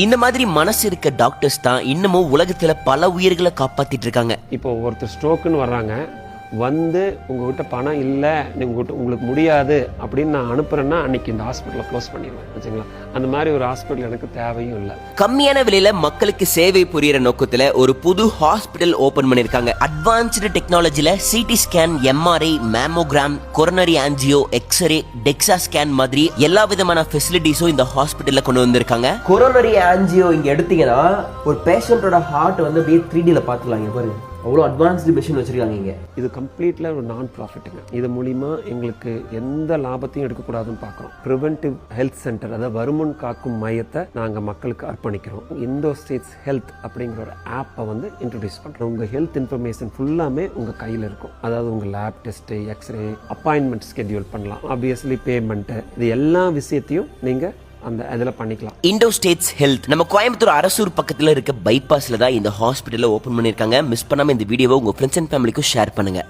இந்த மாதிரி மனசு இருக்க டாக்டர்ஸ் தான் இன்னமும் உலகத்துல பல உயிர்களை காப்பாத்திட்டு இருக்காங்க. இப்போ ஒருத்தர் ஸ்ட்ரோக்குன்னு வர்றாங்க, வந்து உங்ககிட்ட பணம் இல்லை, உங்களுக்கு முடியாது அப்படின்னு நான் அனுப்புறேன்னா அன்னைக்கு இந்த ஹாஸ்பிட்டலை க்ளோஸ் பண்ணிடுவேன் வச்சுங்களா. அந்த மாதிரி ஒரு ஹாஸ்பிட்டல் எனக்கு தேவையும் இல்லை. கம்மியான விலையில மக்களுக்கு சேவை புரியுற நோக்கத்துல ஒரு புது ஹாஸ்பிட்டல் ஓபன் பண்ணிருக்காங்க. அட்வான்ஸ்டு டெக்னாலஜில CT scan, MRI, mammogram, coronary angio, x ray, DEXA scan மாதிரி எல்லா விதமான ஃபெசிலிட்டிஸும் இந்த ஹாஸ்பிட்டல்ல கொண்டு வந்திருக்காங்க. கொரோனரி ஆஞ்சியோ இங்க எடுத்தீங்கன்னா ஒரு பேஷண்டோட ஹார்ட் வந்து அப்படியே 3Dல பார்த்துக்கலாம். இங்க பாருங்க, அவ்வளோ அட்வான்ஸ்டு மிஷின் வச்சிருக்காங்க இங்க. இது கம்ப்ளீட்ல ஒரு நான் ப்ராஃபிட்டுங்க. இது மூலிமா எங்களுக்கு எந்த லாபத்தையும் எடுக்கக்கூடாதுன்னு பார்க்குறோம். ப்ரிவென்டிவ் ஹெல்த் சென்டர், அதாவது வருமுன் காக்கும் மையத்தை நாங்கள் மக்களுக்கு அர்ப்பணிக்கிறோம். இந்தோ ஸ்டேட்ஸ் ஹெல்த் அப்படிங்கிற ஒரு ஆப்பை வந்து இன்ட்ரடியூஸ் பண்ணுறோம். உங்கள் ஹெல்த் இன்ஃபர்மேஷன் ஃபுல்லாமே உங்கள் கையில் இருக்கும். அதாவது உங்கள் lab test, x-ray, appointment schedule பண்ணலாம், ஆப்வியஸ்லி பேமெண்ட்டு, இது எல்லா விஷயத்தையும் நீங்கள் அந்த அதில் பண்ணிக்கலாம். இண்டோ ஸ்டேட்ஸ் ஹெல்த் நம்ம கோயம்புத்தூர் அரசூர் பக்கத்துல இருக்க பைபாஸ்ல தான் இந்த ஹாஸ்பிட்டலை ஓபன் பண்ணிருக்காங்க. மிஸ் பண்ணாம இந்த வீடியோவை உங்க ஃப்ரெண்ட்ஸ் அண்ட் ஃபேமிலிக்கும் ஷேர் பண்ணுங்க.